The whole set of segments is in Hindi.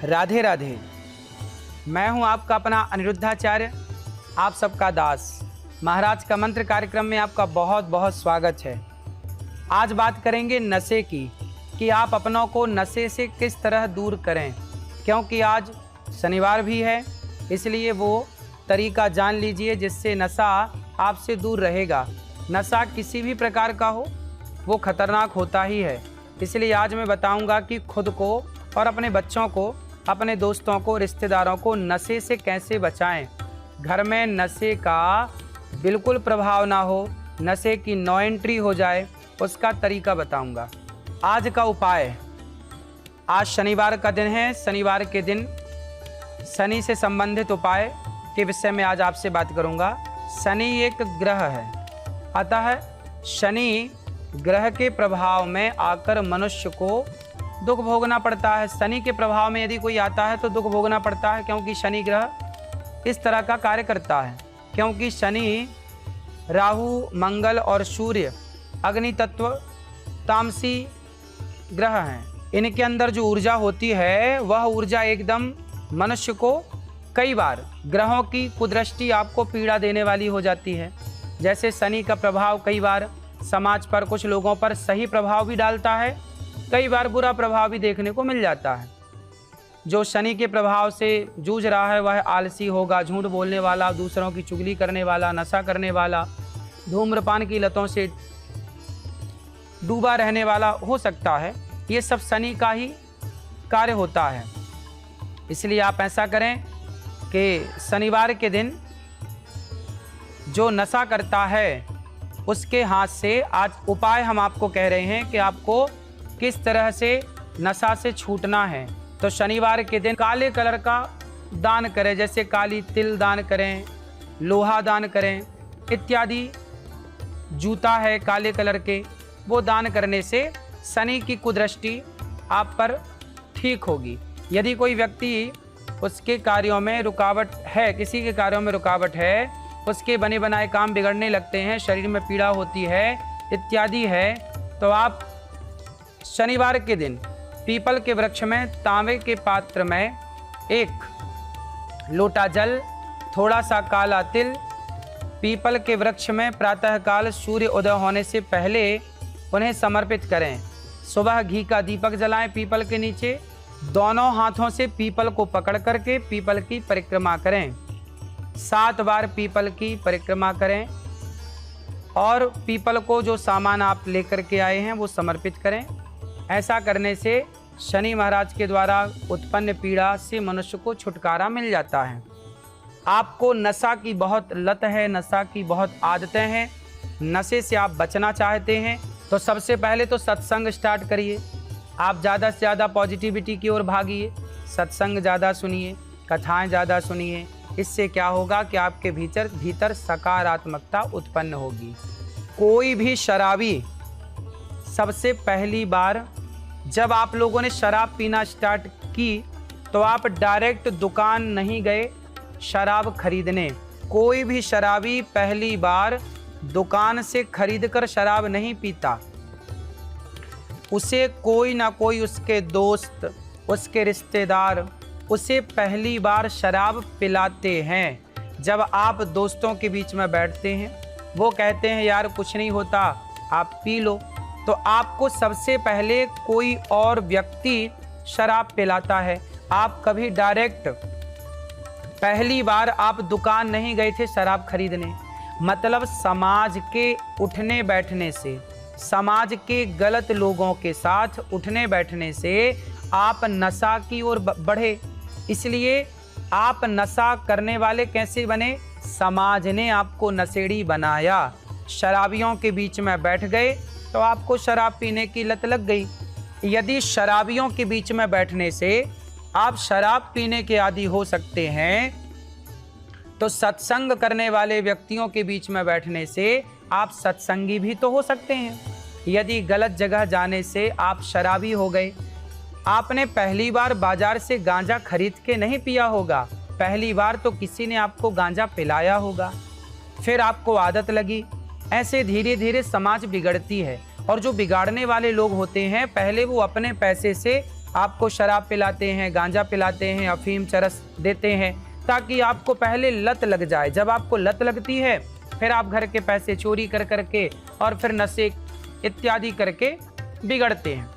राधे राधे। मैं हूं आपका अपना अनिरुद्धाचार्य, आप सबका दास। महाराज का मंत्र कार्यक्रम में आपका बहुत बहुत स्वागत है। आज बात करेंगे नशे की, कि आप अपनों को नशे से किस तरह दूर करें। क्योंकि आज शनिवार भी है, इसलिए वो तरीका जान लीजिए जिससे नशा आपसे दूर रहेगा। नशा किसी भी प्रकार का हो, वो खतरनाक होता ही है। इसलिए आज मैं बताऊंगा कि खुद को और अपने बच्चों को, अपने दोस्तों को, रिश्तेदारों को नशे से कैसे बचाएं। घर में नशे का बिल्कुल प्रभाव ना हो, नशे की नो एंट्री हो जाए, उसका तरीका बताऊंगा। आज का उपाय, आज शनिवार का दिन है। शनिवार के दिन शनि से संबंधित उपाय के विषय में आज आपसे बात करूंगा। शनि एक ग्रह है, अतः शनि ग्रह के प्रभाव में आकर मनुष्य को दुख भोगना पड़ता है। शनि के प्रभाव में यदि कोई आता है तो दुख भोगना पड़ता है, क्योंकि शनि ग्रह इस तरह का कार्य करता है। क्योंकि शनि, राहु, मंगल और सूर्य अग्नि तत्व तामसी ग्रह हैं। इनके अंदर जो ऊर्जा होती है वह ऊर्जा एकदम मनुष्य को, कई बार ग्रहों की कुदृष्टि आपको पीड़ा देने वाली हो जाती है। जैसे शनि का प्रभाव कई बार समाज पर, कुछ लोगों पर सही प्रभाव भी डालता है, कई बार बुरा प्रभाव भी देखने को मिल जाता है। जो शनि के प्रभाव से जूझ रहा है वह आलसी होगा, झूठ बोलने वाला, दूसरों की चुगली करने वाला, नशा करने वाला, धूम्रपान की लतों से डूबा रहने वाला हो सकता है। ये सब शनि का ही कार्य होता है। इसलिए आप ऐसा करें कि शनिवार के दिन जो नशा करता है उसके हाथ से आज उपाय हम आपको कह रहे हैं कि आपको किस तरह से नशा से छूटना है। तो शनिवार के दिन काले कलर का दान करें, जैसे काली तिल दान करें, लोहा दान करें इत्यादि। जूता है काले कलर के, वो दान करने से शनि की कुदृष्टि आप पर ठीक होगी। यदि कोई व्यक्ति, उसके कार्यों में रुकावट है, किसी के कार्यों में रुकावट है, उसके बने बनाए काम बिगड़ने लगते हैं, शरीर में पीड़ा होती है इत्यादि है, तो आप शनिवार के दिन पीपल के वृक्ष में तांबे के पात्र में 1 लोटा जल, थोड़ा सा काला तिल, पीपल के वृक्ष में प्रातःकाल सूर्य उदय होने से पहले उन्हें समर्पित करें। सुबह घी का दीपक जलाएं पीपल के नीचे, दोनों हाथों से पीपल को पकड़ करके पीपल की परिक्रमा करें। 7 बार पीपल की परिक्रमा करें और पीपल को जो सामान आप लेकर के आए हैं वो समर्पित करें। ऐसा करने से शनि महाराज के द्वारा उत्पन्न पीड़ा से मनुष्य को छुटकारा मिल जाता है। आपको नशा की बहुत लत है, नशा की बहुत आदतें हैं, नशे से आप बचना चाहते हैं तो सबसे पहले तो सत्संग स्टार्ट करिए। आप ज़्यादा से ज़्यादा पॉजिटिविटी की ओर भागिए, सत्संग ज़्यादा सुनिए, कथाएं ज़्यादा सुनिए। इससे क्या होगा कि आपके भीतर सकारात्मकता उत्पन्न होगी। कोई भी शराबी, सबसे पहली बार जब आप लोगों ने शराब पीना स्टार्ट की तो आप डायरेक्ट दुकान नहीं गए शराब खरीदने। कोई भी शराबी पहली बार दुकान से खरीदकर शराब नहीं पीता। उसे कोई ना कोई, उसके दोस्त, उसके रिश्तेदार उसे पहली बार शराब पिलाते हैं। जब आप दोस्तों के बीच में बैठते हैं, वो कहते हैं यार कुछ नहीं होता, आप पी लो, तो आपको सबसे पहले कोई और व्यक्ति शराब पिलाता है। आप कभी डायरेक्ट पहली बार आप दुकान नहीं गए थे शराब खरीदने। मतलब समाज के उठने बैठने से, समाज के गलत लोगों के साथ उठने बैठने से आप नशा की ओर बढ़े। इसलिए आप नशा करने वाले कैसे बने? समाज ने आपको नशेड़ी बनाया। शराबियों के बीच में बैठ गए तो आपको शराब पीने की लत लग गई। यदि शराबियों के बीच में बैठने से आप शराब पीने के आदी हो सकते हैं, तो सत्संग करने वाले व्यक्तियों के बीच में बैठने से आप सत्संगी भी तो हो सकते हैं। यदि गलत जगह जाने से आप शराबी हो गए, आपने पहली बार बाजार से गांजा खरीद के नहीं पिया होगा, पहली बार तो किसी ने आपको गांजा पिलाया होगा, फिर आपको आदत लगी। ऐसे धीरे धीरे समाज बिगड़ती है। और जो बिगाड़ने वाले लोग होते हैं, पहले वो अपने पैसे से आपको शराब पिलाते हैं, गांजा पिलाते हैं, अफीम चरस देते हैं, ताकि आपको पहले लत लग जाए। जब आपको लत लगती है फिर आप घर के पैसे चोरी कर करके और फिर नशे इत्यादि करके बिगड़ते हैं।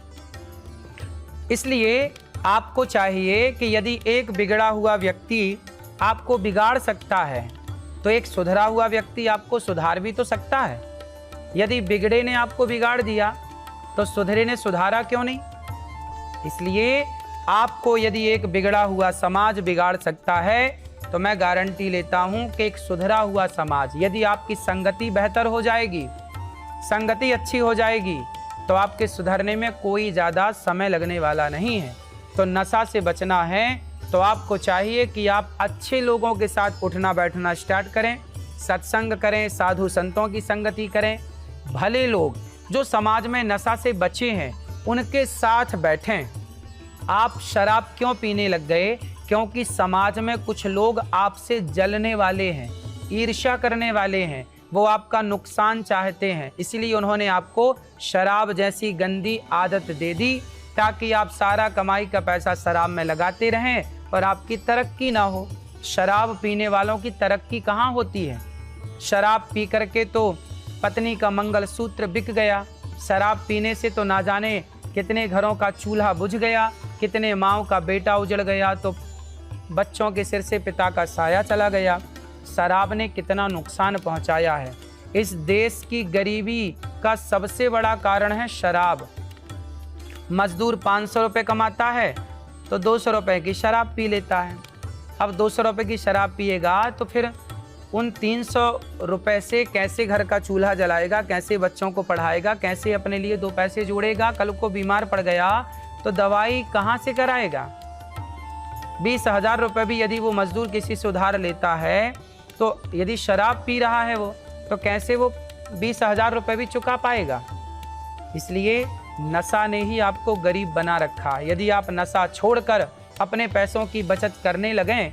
इसलिए आपको चाहिए कि यदि एक बिगड़ा हुआ व्यक्ति आपको बिगाड़ सकता है तो एक सुधरा हुआ व्यक्ति आपको सुधार भी तो सकता है। यदि बिगड़े ने आपको बिगाड़ दिया तो सुधरे ने सुधारा क्यों नहीं? इसलिए आपको यदि एक बिगड़ा हुआ समाज बिगाड़ सकता है तो मैं गारंटी लेता हूं कि एक सुधरा हुआ समाज, यदि आपकी संगति बेहतर हो जाएगी, संगति अच्छी हो जाएगी, तो आपके सुधरने में कोई ज़्यादा समय लगने वाला नहीं है। तो नशा से बचना है तो आपको चाहिए कि आप अच्छे लोगों के साथ उठना बैठना स्टार्ट करें, सत्संग करें, साधु संतों की संगति करें, भले लोग जो समाज में नशा से बचे हैं उनके साथ बैठें। आप शराब क्यों पीने लग गए? क्योंकि समाज में कुछ लोग आपसे जलने वाले हैं, ईर्ष्या करने वाले हैं, वो आपका नुकसान चाहते हैं, इसलिए उन्होंने आपको शराब जैसी गंदी आदत दे दी ताकि आप सारा कमाई का पैसा शराब में लगाते रहें और आपकी तरक्की ना हो। शराब पीने वालों की तरक्की कहाँ होती है? शराब पी करके तो पत्नी का मंगलसूत्र बिक गया, शराब पीने से तो ना जाने कितने घरों का चूल्हा बुझ गया, कितने माँओं का बेटा उजड़ गया, तो बच्चों के सिर से पिता का साया चला गया। शराब ने कितना नुकसान पहुंचाया है। इस देश की गरीबी का सबसे बड़ा कारण है शराब। मजदूर 500 रुपये कमाता है तो 200 रुपये की शराब पी लेता है। अब 200 रुपये की शराब पिएगा तो फिर उन 300 रुपये से कैसे घर का चूल्हा जलाएगा, कैसे बच्चों को पढ़ाएगा, कैसे अपने लिए 2 पैसे जोड़ेगा? कल को बीमार पड़ गया तो दवाई कहाँ से कराएगा? 20,000 रुपये भी यदि वो मजदूर किसी से उधार लेता है तो यदि शराब पी रहा है वो, तो कैसे वो 20,000 रुपये भी चुका पाएगा? इसलिए नशा ने ही आपको गरीब बना रखा। यदि आप नशा छोड़कर अपने पैसों की बचत करने लगें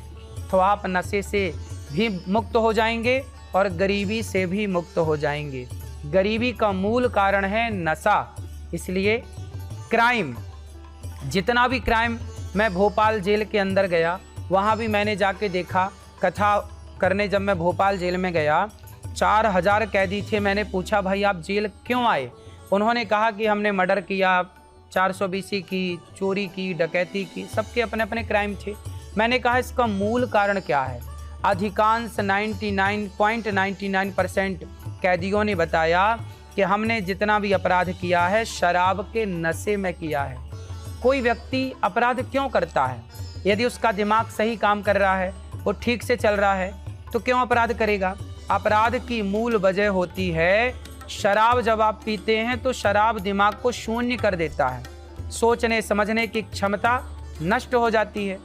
तो आप नशे से भी मुक्त हो जाएंगे और गरीबी से भी मुक्त हो जाएंगे। गरीबी का मूल कारण है नशा। इसलिए क्राइम, जितना भी क्राइम, मैं भोपाल जेल के अंदर गया, वहाँ भी मैंने जाके देखा, कथा करने जब मैं भोपाल जेल में गया, 4000 कैदी थे। मैंने पूछा भाई आप जेल क्यों आए? उन्होंने कहा कि हमने मर्डर किया, 420 की, चोरी की, डकैती की, सबके अपने अपने क्राइम थे। मैंने कहा इसका मूल कारण क्या है? अधिकांश 99.99% कैदियों ने बताया कि हमने जितना भी अपराध किया है शराब के नशे में किया है। कोई व्यक्ति अपराध क्यों करता है? यदि उसका दिमाग सही काम कर रहा है, वो ठीक से चल रहा है, तो क्यों अपराध करेगा? अपराध की मूल वजह होती है शराब। जब आप पीते हैं तो शराब दिमाग को शून्य कर देता है, सोचने समझने की क्षमता नष्ट हो जाती है,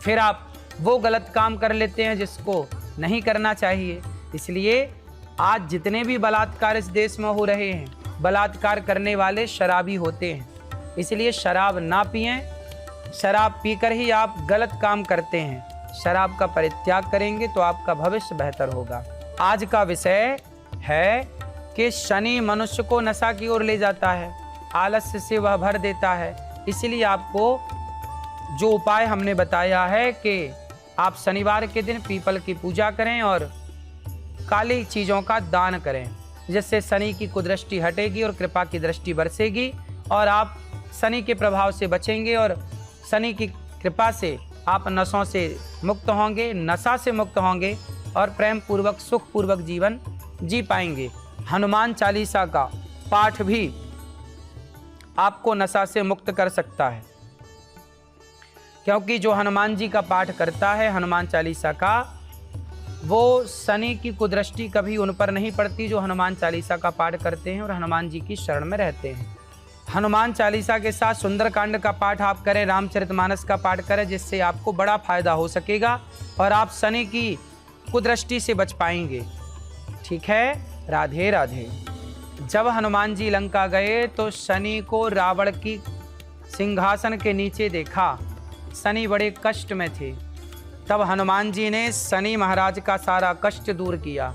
फिर आप वो गलत काम कर लेते हैं जिसको नहीं करना चाहिए। इसलिए आज जितने भी बलात्कार इस देश में हो रहे हैं, बलात्कार करने वाले शराबी होते हैं। इसलिए शराब ना पिएं। शराब पीकर ही आप गलत काम करते हैं। शराब का परित्याग करेंगे तो आपका भविष्य बेहतर होगा। आज का विषय है कि शनि मनुष्य को नशा की ओर ले जाता है, आलस्य से वह भर देता है। इसलिए आपको जो उपाय हमने बताया है कि आप शनिवार के दिन पीपल की पूजा करें और काली चीज़ों का दान करें, जिससे शनि की कुदृष्टि हटेगी और कृपा की दृष्टि बरसेगी और आप शनि के प्रभाव से बचेंगे और शनि की कृपा से आप नशों से मुक्त होंगे, नशा से मुक्त होंगे और प्रेम पूर्वक सुख पूर्वक जीवन जी पाएंगे। हनुमान चालीसा का पाठ भी आपको नशा से मुक्त कर सकता है, क्योंकि जो हनुमान जी का पाठ करता है हनुमान चालीसा का, वो शनि की कुदृष्टि कभी उन पर नहीं पड़ती जो हनुमान चालीसा का पाठ करते हैं और हनुमान जी की शरण में रहते हैं। हनुमान चालीसा के साथ सुंदरकांड का पाठ आप करें, रामचरितमानस का पाठ करें, जिससे आपको बड़ा फायदा हो सकेगा और आप शनि की कुदृष्टि से बच पाएंगे। ठीक है, राधे राधे। जब हनुमान जी लंका गए तो शनि को रावण की सिंहासन के नीचे देखा। शनि बड़े कष्ट में थे। तब हनुमान जी ने शनि महाराज का सारा कष्ट दूर किया।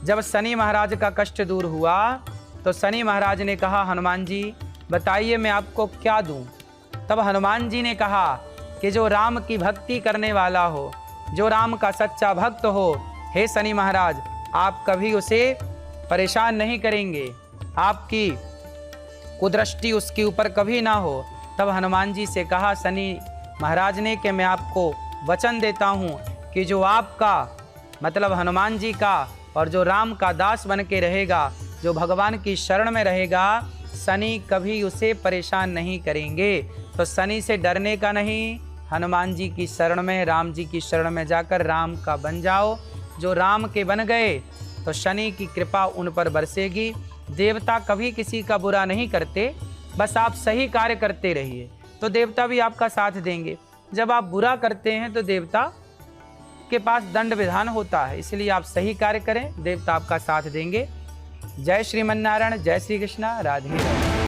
जब शनि महाराज का कष्ट दूर हुआ तो शनि महाराज ने कहा, हनुमान जी बताइए मैं आपको क्या दूं। तब हनुमान जी ने कहा कि जो राम की भक्ति करने वाला हो, जो राम का सच्चा भक्त हो, हे शनि महाराज, आप कभी उसे परेशान नहीं करेंगे, आपकी कुदृष्टि उसके ऊपर कभी ना हो। तब हनुमान जी से कहा शनि महाराज ने कि मैं आपको वचन देता हूँ कि जो आपका मतलब हनुमान जी का और जो राम का दास बन के रहेगा, जो भगवान की शरण में रहेगा, शनि कभी उसे परेशान नहीं करेंगे। तो शनि से डरने का नहीं, हनुमान जी की शरण में, राम जी की शरण में जाकर राम का बन जाओ। जो राम के बन गए तो शनि की कृपा उन पर बरसेगी। देवता कभी किसी का बुरा नहीं करते, बस आप सही कार्य करते रहिए तो देवता भी आपका साथ देंगे। जब आप बुरा करते हैं तो देवता के पास दंड विधान होता है, इसलिए आप सही कार्य करें, देवता आपका साथ देंगे। जय श्रीमन्नारायण, जय श्री कृष्णा, राधे राधे।